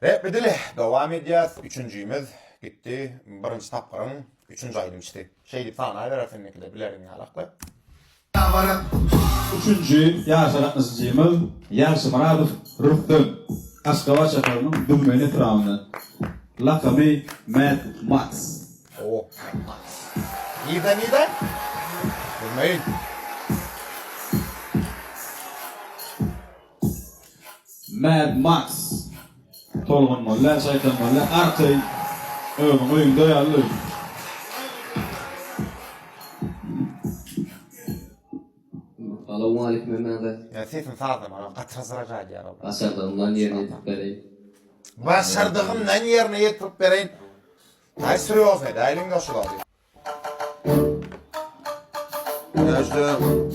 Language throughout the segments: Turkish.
Rap bedeli devam edeceğiz. Üçüncüyümüz gitti. Birinci tapqırın üçüncü aydım işte. Şeydi sana verafindeki de bilerin alaklı. Üçüncü yaşaratmasıcıyımız Yarşı Maradov Ruh'tun Aşkava şakarının dümeni travını. Lakabı Mad Max. Oo. İyiden. Bilmeyin. Mad Max. Tolgun molla, şeytan molla, arkay ömün oyunda yarlı. Assalamu alaikum Mehmet. Ya sesin sağdım ama kaçıracak ya Rabbi. Başardığımdan yerine yetip vereyim. Başardığımdan yerine yetip vereyim. Ay sürüyoruz ne? Dailin de şular. Gözlüm,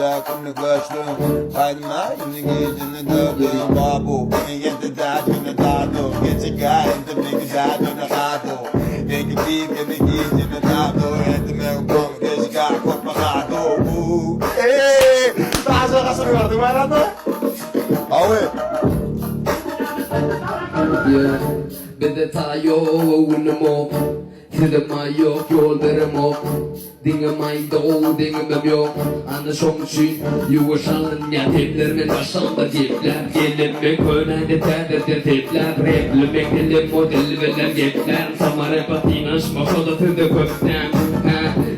lakımlı gözlüm. Kaydıma şimdi gecini dövdüm. Babu, beni yedi derdini dardı. Gece gayindim ne güzel döne kaldı. Beni gideyim beni giydiğini dardı. Etime kom, gece gayet kopma kaldı. Daha sonra sürüyordum herhalde. Abi. Yeah, bir detay yok, önüm yok. Tırma yok, yollarım yok. Dinlemay doğu, dinlemem yok. Anlaşım için yuvaşalın ya teplerime başlandı tepler. Gelinmek önemli terdir tepler. Replimek dilim model veler gepler. Samara patinaşma sodatırdı köpten.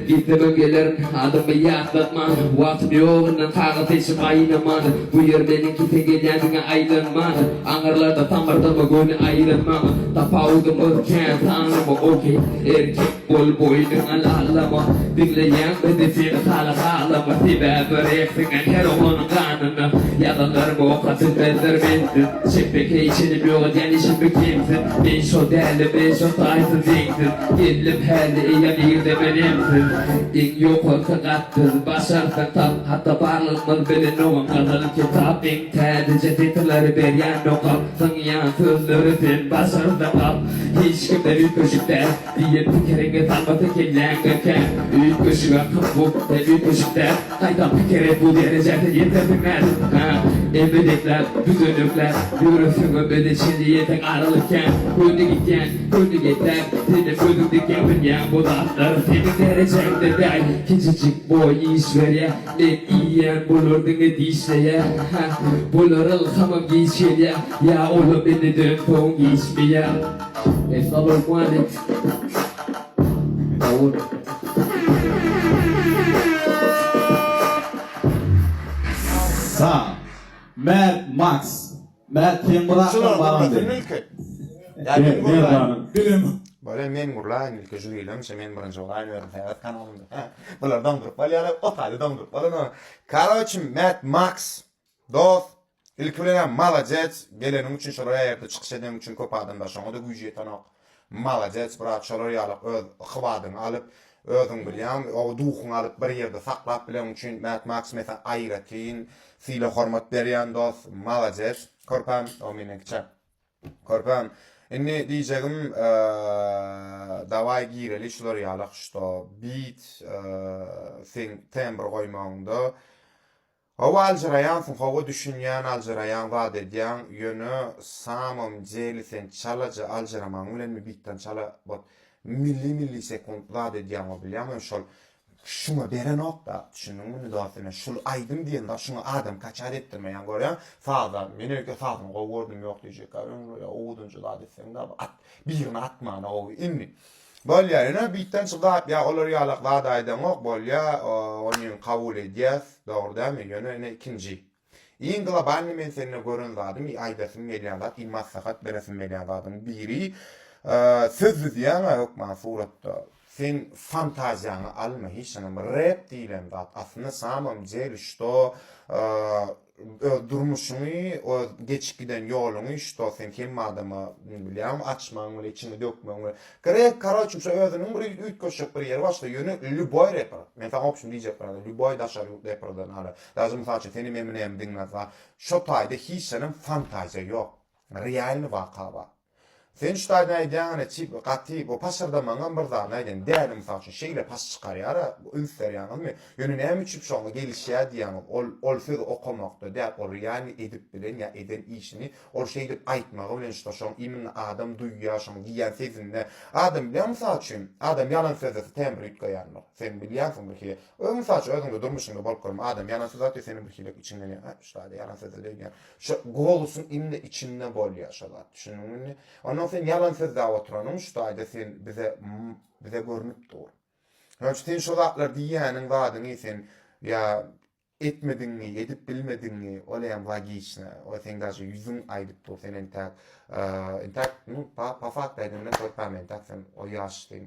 Gitmem gelirim adımı yaklatma. Vaktim yoğundan kağıt içim ayınamadı. Bu yer benimki tegelendiğine ayrılmadı. Angarlarda tamardama gönü ayrılmama. Tapavudum ırken tanrımı okey. Erkek bol boydun alallama. Dinleyen bedefini kalama. Tibe böreksin her oğlanın kanını. Yalanlarımı o kadın bezdirmezsin. Şipeke içinim yok genişim bir kimsin. Ben şu derli ben şu taysız zengsin. Gelip herde iyi de benimsin. İn yok kattın başardın tam. Hatta varlığımız bilin oğun kazanın kitap. İn tedice titulları beryen nokap. Tanıyan sözleri sen başardın kap. Hiç kimde büyük köşükler. Diye pikerine talma tekellenirken. Büyük köşüğe kapıp ve büyük köşükler. Haydan pikere bu derecede yeterdinler. Ebedekler, düzönükler. Yürüsün öbede şimdi yetek aralıkken. Gönlü gitken, gönlü gitler. Senin gözündeki dünya bu dağlar. Senin derecende değil. Küçücük boy iş ver ya. Ne iyiyen bulurdun ne dişleye. Bulur ılhamım geçir ya. Ya oğlum beni dön ton geçme ya. Esselamu aleyküm. Davul. Sağ. Mad Max. Mad kim bırakın Şular bana da dedi. ülke. Ya ben buradayım. Nereden? Bilim. Böyle men gurlan ilk jüriylem işte men birinci olayını verdim hayat kanalımda. Bunlar dondurup balyalar otaylı dondurup balını. Короче, Mad Max dost ilk bilen malacet gelenim için şuraya yerde çıkış eden için köp adam da şoňa da güýje ýeten ok. Malacet bırak şolar ýalyp öz hybadyny alyp özüň bilýän o duhuny alyp bir ýerde saklap bilen için Mad Max mesela aýratyn, sile hormat berýän dost malacet. Korpam o menekçe. Korpam inni diyeceğim davay gireli şular yalak što beat sen tembr koymağında hava alcırayansın hava düşünyen alcırayan vaat edyen yönü samam celi sen çalacı alcıraman ulen mi beat'ten çala bot milli sekund vaat edyen o bilyam şol şuna beren nokta düşünün bunu da afine şul aydım diyen da şuna adam kaçar ettirmeyen görüyen sağdan meni öke sağdan kovurdum yok diyecek ya oğuduncu da desem de at birini atmana o inni bol yerine bitten çıkıp ya olur yalak daha daydan ok bol ya onun kabul ediyaz doğru değil mi yönü ikinci İyin global men seninle görün zadım aydasın medyanat ilmaz sakat beresin medyanatın biri sözlü diyen yok ma suratta sen fantaziyanı alma hiç sanırım rap değilim da aslında samam cel işte durmuşunu o geçip giden yolunu işte sen kim adamı biliyorum açman öyle içine dökmen öyle gerek karaçım şu özünün bir üç koşup bir yer başta yönü Lüboy rapper mesela option diyecek bana Lüboy da şarkı rapper'dan hala lazım sadece seni memnuniyem dinler şu tayda hiç sanırım fantazi yok real vaka var Sen şu da näýdäňine çip gaty bu pasarda maňan bir zat näýden däli mysal üçin şeýle pas çykarýar ünsler ýaňymy ýöne näme üçin şoňa gelişýär diýen ol söz okamakda däl ol ýani edip bilen ýa eden işini ol şeýle aýtmagy bilen şu şoň imin adam duýýar şoň diýen sezinde adam bilen mysal üçin adam ýalan sözde tembr ýetýär. Sen bilýärsiň ki mysal üçin özüňde durmuşyňda bolup görmä adam ýalan söz atýar senin bir hilek içinden şu da ýalan söz diýen şu golusun imne içinde bolýar şolar düşünüňmi ondan sen yalan söz daha oturanım şu da sen bize görünüp dur. Hönç sen şu zatlar diýäniň wadyny sen ya etmediňmi, edip bilmediňmi olaýan wagiçne, o sen gaje yüzüň aýdyp dur sen entak pa fakt aýdymdan toýpamenta sen o ýaşdyn.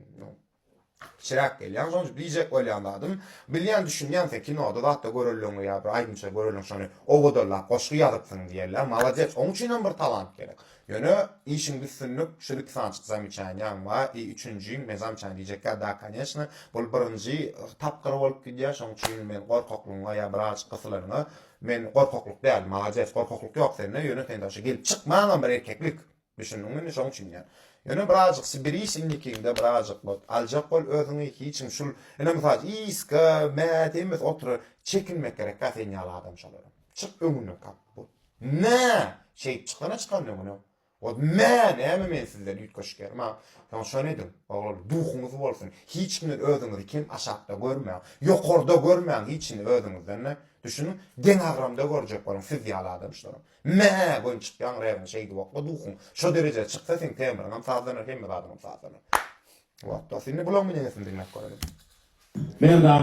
Şirak gelýän soňç biljek bolýanladım. Bilýän düşünýän sen kinoda da görüldüňi ýa bir aýdymça görüldüň şonu owodolla goşgy ýazypsyň diýerler. Malazet, oň üçin bir talant gerek. Ýöne işin bütünlük şulik sançyk zamyçanýan we üçünji mezamçan diýjekler da конечно bol birinji tapqyr bolup gidýär şoň üçin men gorkaklygyňa ýa bir açyk gysylaryňa men gorkaklyk däl malazet gorkaklyk ýok sende ýöne sen daşy gelip çykmagan bir erkeklik düşünüňmi şoň üçin ýa ýöne birazjyk Sibiriş indikinde birazjyk bol aljak bol özüňi hiçim şul ene mysal iska mädemiz otur çekinmek gerek gasen ýaly adam şalar çık öňüne kap bu ne şey çıkan ne bunu o men sizden ýetgeş germa ýa şonu edim oğul duhuňyz bolsun hiç kimden özüňizi kim aşakda görmeýär ýokarda görmeýär hiçini özüňizden ne düşünün den agramda görjek bolan siz ýaly adamşlar bu çykýan räwin şeýdi wagtda duhuň şu derejede çyksa sen temram sazlanır hem adamym sazlanır wagt da seni bulan mı näsin diňläp görýän Men